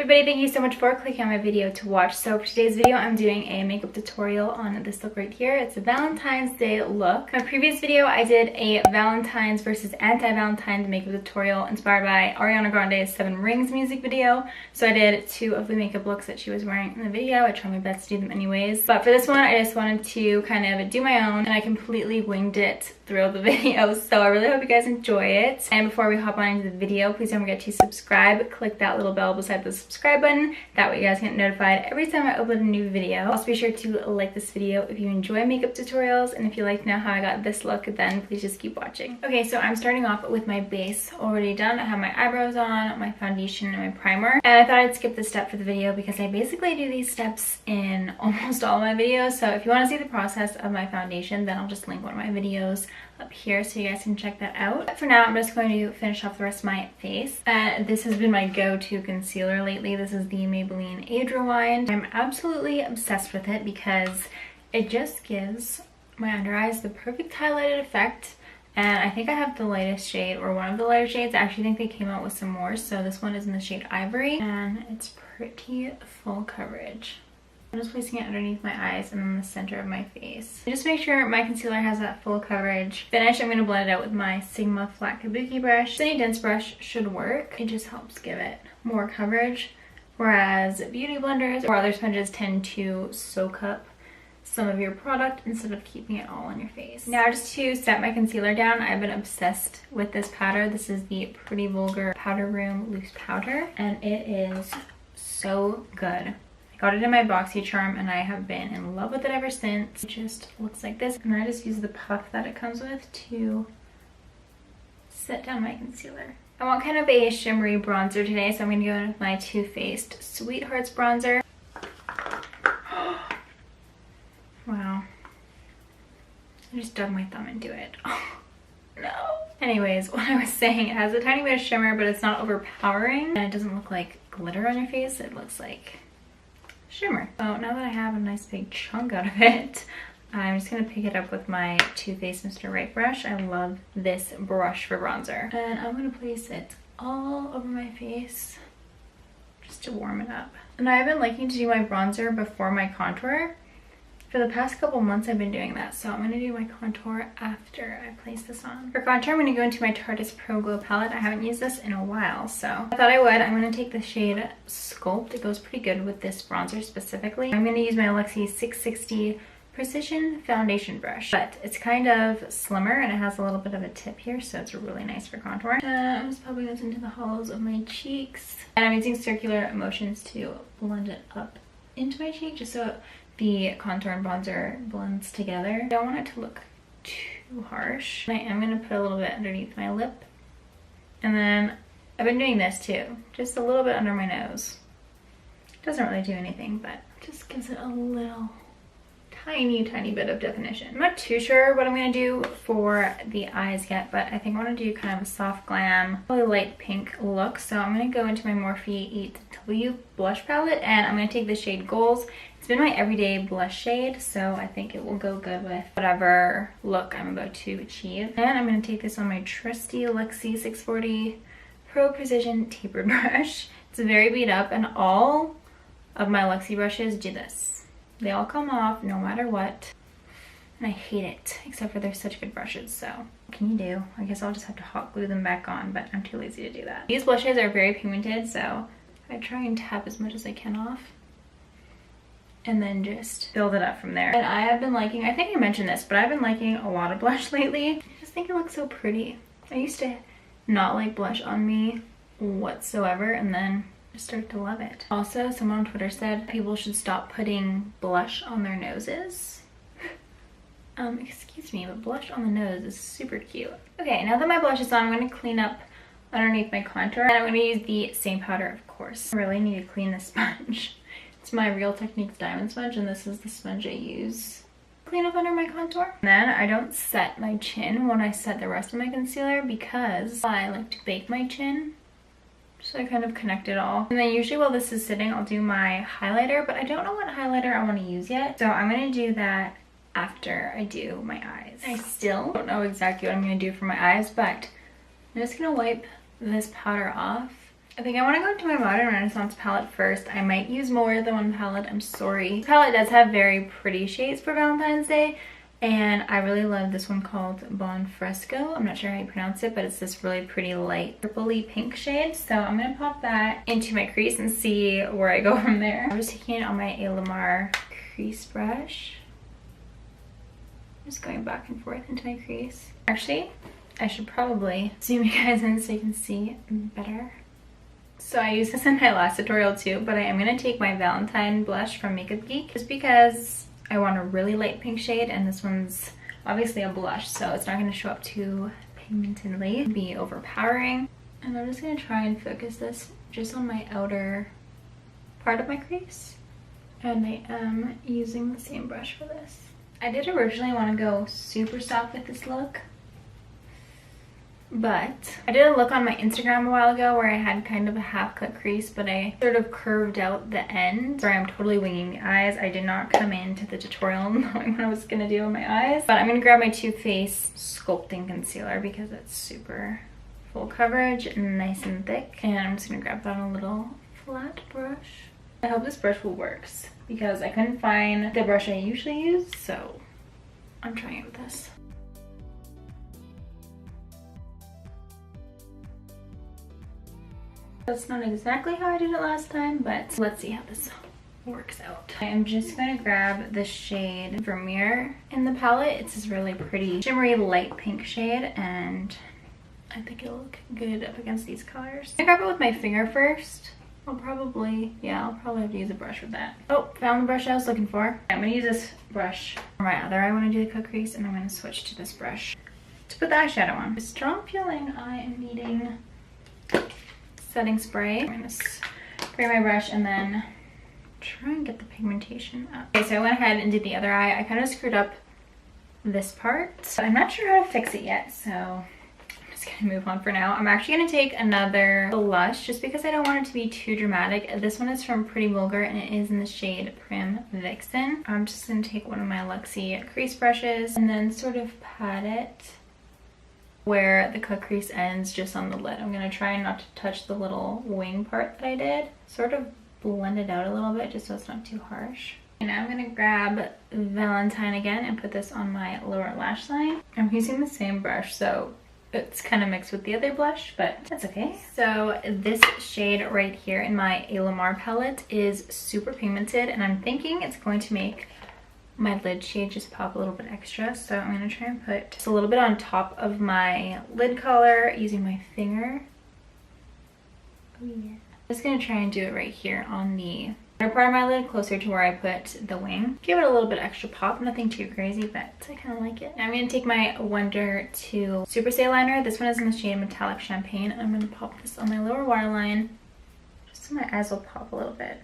Everybody, thank you so much for clicking on my video to watch. So for today's video, I'm doing a makeup tutorial on this look right here. It's a Valentine's Day look. My previous video, I did a Valentine's versus anti-Valentine's makeup tutorial inspired by Ariana Grande's 7 Rings music video. So I did 2 of the makeup looks that she was wearing in the video. I tried my best to do them anyways. But for this one, I just wanted to kind of do my own, and I completely winged it throughout the video. So I really hope you guys enjoy it. And before we hop on into the video, please don't forget to subscribe. Click that little bell beside the subscribe button. That way you guys get notified every time I upload a new video. Also be sure to like this video if you enjoy makeup tutorials, and if you like to know how I got this look, then please just keep watching. Okay, so I'm starting off with my base already done. I have my eyebrows on, my foundation, and my primer. And I thought I'd skip this step for the video because I basically do these steps in almost all of my videos. So if you want to see the process of my foundation, then I'll just link one of my videos up here so you guys can check that out. But for now, I'm just going to finish off the rest of my face. And this has been my go-to concealer lately. This is the Maybelline Age Rewind. I'm absolutely obsessed with it because it just gives my under eyes the perfect highlighted effect. And I think I have the lightest shade, or one of the lighter shades. I actually think they came out with some more. So this one is in the shade Ivory, and it's pretty full coverage. I'm just placing it underneath my eyes and in the center of my face. Just make sure my concealer has that full coverage. Finish, I'm going to blend it out with my Sigma flat kabuki brush. Any dense brush should work. It just helps give it more coverage. Whereas beauty blenders or other sponges tend to soak up some of your product instead of keeping it all on your face. Now, just to set my concealer down, I've been obsessed with this powder. This is the Pretty Vulgar Powder Room Loose Powder, and it is so good. Got it in my BoxyCharm and I have been in love with it ever since. It just looks like this, and I just use the puff that it comes with to set down my concealer. I want kind of a shimmery bronzer today, so I'm going to go in with my Too Faced Sweethearts bronzer. Wow. I just dug my thumb into it. Oh, no. Anyways, what I was saying, it has a tiny bit of shimmer, but it's not overpowering, and it doesn't look like glitter on your face. It looks like shimmer. So now that I have a nice big chunk out of it, I'm just gonna pick it up with my Too Faced Mr. Right brush. I love this brush for bronzer. And I'm gonna place it all over my face just to warm it up. And I've been liking to do my bronzer before my contour. For the past couple months, I've been doing that, so I'm going to do my contour after I place this on. For contour, I'm going to go into my Tarteist Pro Glow palette. I haven't used this in a while, so I thought I would. I'm going to take the shade Sculpt. It goes pretty good with this bronzer specifically. I'm going to use my Alexi 660 Precision Foundation Brush, but it's kind of slimmer and it has a little bit of a tip here, so it's really nice for contour. I'm just popping this into the hollows of my cheeks, and I'm using circular motions to blend it up into my cheek just so the contour and bronzer blends together. I don't want it to look too harsh. I am going to put a little bit underneath my lip. And then I've been doing this too, just a little bit under my nose. Doesn't really do anything, but just gives it a little tiny bit of definition. I'm not too sure what I'm going to do for the eyes yet, but I think I want to do kind of a soft glam, really light pink look. So I'm going to go into my Morphe 8W blush palette, and I'm going to take the shade Goals. It's been my everyday blush shade, so I think it will go good with whatever look I'm about to achieve. And I'm going to take this on my trusty Alexi 640 Pro Precision Tapered brush. It's very beat up, and all of my Alexi brushes do this. They all come off no matter what, and I hate it, except for they're such good brushes, so what can you do? I guess I'll just have to hot glue them back on, but I'm too lazy to do that. These blushes are very pigmented, so I try and tap as much as I can off, and then just build it up from there. And I have been liking, I think I mentioned this, but I've been liking a lot of blush lately. I just think it looks so pretty. I used to not like blush on me whatsoever, and then I started to love it. Also, someone on Twitter said people should stop putting blush on their noses. Excuse me, but blush on the nose is super cute. Okay, now that my blush is on, I'm going to clean up underneath my contour, and I'm going to use the same powder, of course. I really need to clean this sponge. It's my Real Techniques diamond sponge, and this is the sponge I use to clean up under my contour. And then I don't set my chin when I set the rest of my concealer because I like to bake my chin. So I kind of connect it all. And then usually while this is sitting, I'll do my highlighter, but I don't know what highlighter I want to use yet. So I'm going to do that after I do my eyes. I still don't know exactly what I'm going to do for my eyes, but I'm just going to wipe this powder off I think I want to go into my Modern Renaissance palette first. I might use more than one palette, I'm sorry. This palette does have very pretty shades for Valentine's Day, and I really love this one called Bon Fresco. I'm not sure how you pronounce it, but it's this really pretty light purpley pink shade. So I'm gonna pop that into my crease and see where I go from there. I'm just taking it on my Alamar crease brush. Just going back and forth into my crease. Actually, I should probably zoom you guys in so you can see better. So I used this in my last tutorial too, but I am going to take my Valentine blush from Makeupgeek just because I want a really light pink shade, and this one's obviously a blush, so it's not going to show up too pigmentedly, be overpowering. And I'm just going to try and focus this just on my outer part of my crease. And I am using the same brush for this. I did originally want to go super soft with this look, but I did a look on my Instagram a while ago where I had kind of a half cut crease, but I sort of curved out the end. Sorry, I'm totally winging the eyes. I did not come into the tutorial knowing what I was gonna do on my eyes, but I'm gonna grab my Too Faced Sculpting Concealer because it's super full coverage and nice and thick. And I'm just gonna grab that on a little flat brush. I hope this brush will work because I couldn't find the brush I usually use, so I'm trying it with this. That's not exactly how I did it last time, but let's see how this works out. I am just going to grab the shade Vermeer in the palette. It's this really pretty shimmery light pink shade, and I think it'll look good up against these colors. I'm gonna grab it with my finger first. I'll probably have to use a brush with that. Oh, found the brush I was looking for. I'm gonna use this brush for my other eye when I do the cut crease, and I'm gonna switch to this brush to put the eyeshadow on. A strong feeling I am needing setting spray. I'm gonna spray my brush and then try and get the pigmentation up. Okay, so I went ahead and did the other eye. I kind of screwed up this part, so I'm not sure how to fix it yet, so I'm just gonna move on for now. I'm actually gonna take another blush just because I don't want it to be too dramatic. This one is from Pretty Vulgar and it is in the shade Prim Vixen. I'm just gonna take one of my Luxie crease brushes and then sort of pat it where the cut crease ends, just on the lid. I'm gonna try not to touch the little wing part that I did. Sort of blend it out a little bit just so it's not too harsh. And now I'm gonna grab Valentine again and put this on my lower lash line. I'm using the same brush, so it's kind of mixed with the other blush, but that's okay. So this shade right here in my Alamar palette is super pigmented, and I'm thinking it's going to make my lid shade just pop a little bit extra. So I'm gonna try and put just a little bit on top of my lid color using my finger. Oh yeah. I'm just gonna try and do it right here on the inner part of my lid, closer to where I put the wing. Give it a little bit extra pop, nothing too crazy, but I kind of like it. Now I'm gonna take my Wonder 2 Super Stay Liner. This one is in the shade Metallic Champagne. I'm gonna pop this on my lower waterline, just so my eyes will pop a little bit.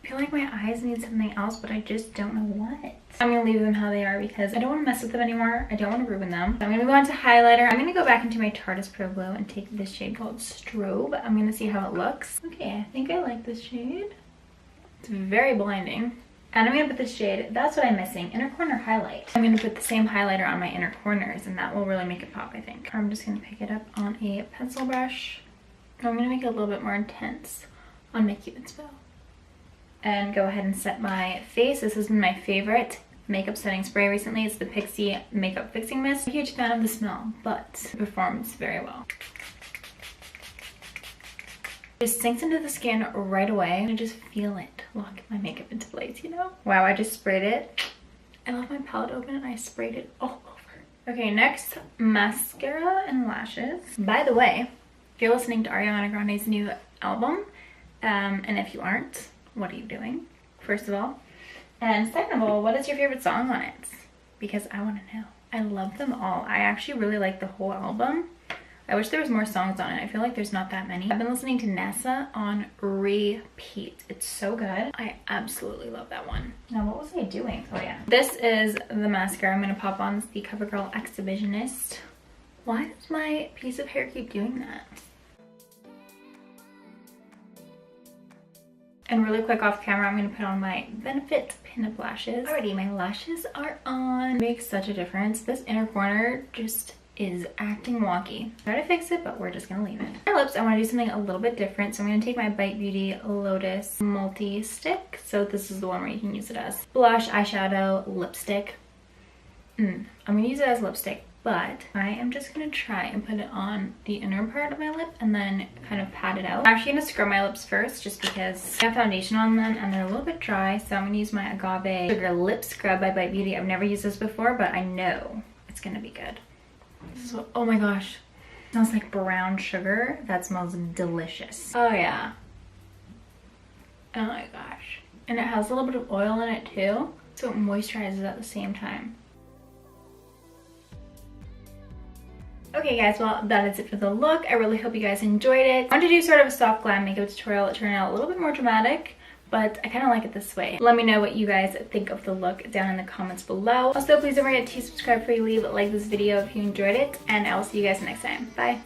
I feel like my eyes need something else, but I just don't know what. I'm gonna leave them how they are because I don't want to mess with them anymore. I don't want to ruin them. So I'm gonna move on to highlighter. I'm gonna go back into my Tarteist Pro Glow and take this shade called Strobe. I'm gonna see how it looks. Okay, I think I like this shade. It's very blinding. And I'm gonna put this shade, that's what I'm missing, inner corner highlight. I'm gonna put the same highlighter on my inner corners, and that will really make it pop, I think. I'm just gonna pick it up on a pencil brush. I'm gonna make it a little bit more intense on my Cupid's bow. And go ahead and set my face. This has been my favorite makeup setting spray recently. It's the Pixi Makeup Fixing Mist. I'm a huge fan of the smell, but it performs very well. It just sinks into the skin right away. I just feel it lock my makeup into place, you know? Wow, I just sprayed it. I left my palette open and I sprayed it all over. Okay, next, mascara and lashes. By the way, if you're listening to Ariana Grande's new album, and if you aren't, what are you doing, first of all? And second of all, what is your favorite song on it? Because I want to know. I love them all. I actually really like the whole album. I wish there was more songs on it. I feel like there's not that many. I've been listening to NASA on repeat. It's so good. I absolutely love that one. Now, what was I doing? Oh yeah. This is the mascara I'm going to pop on. It's the Covergirl Exhibitionist. Why does my piece of hair keep doing that? And really quick off camera, I'm going to put on my Benefit Pin-Up Lashes. Alrighty, my lashes are on. It makes such a difference. This inner corner just is acting wonky. Try to fix it, but we're just gonna leave it. For my lips, I want to do something a little bit different, so I'm gonna take my Bite Beauty Lotus Multi-Stick. So this is the one where you can use it as blush, eyeshadow, lipstick. I'm gonna use it as lipstick, but I am just gonna try and put it on the inner part of my lip and then kind of pat it out. I'm actually gonna scrub my lips first just because I have foundation on them and they're a little bit dry, so I'm gonna use my Agave Sugar Lip Scrub by Bite Beauty. I've never used this before, but I know it's gonna be good. This is what, oh my gosh, it smells like brown sugar. That smells delicious. Oh yeah. Oh my gosh. And it has a little bit of oil in it too, so it moisturizes at the same time. Okay guys, well that is it for the look. I really hope you guys enjoyed it. I wanted to do sort of a soft glam makeup tutorial. It turned out a little bit more dramatic, but I kind of like it this way. Let me know what you guys think of the look down in the comments below. Also, please don't forget to subscribe before you leave, like this video if you enjoyed it, and I will see you guys next time. Bye!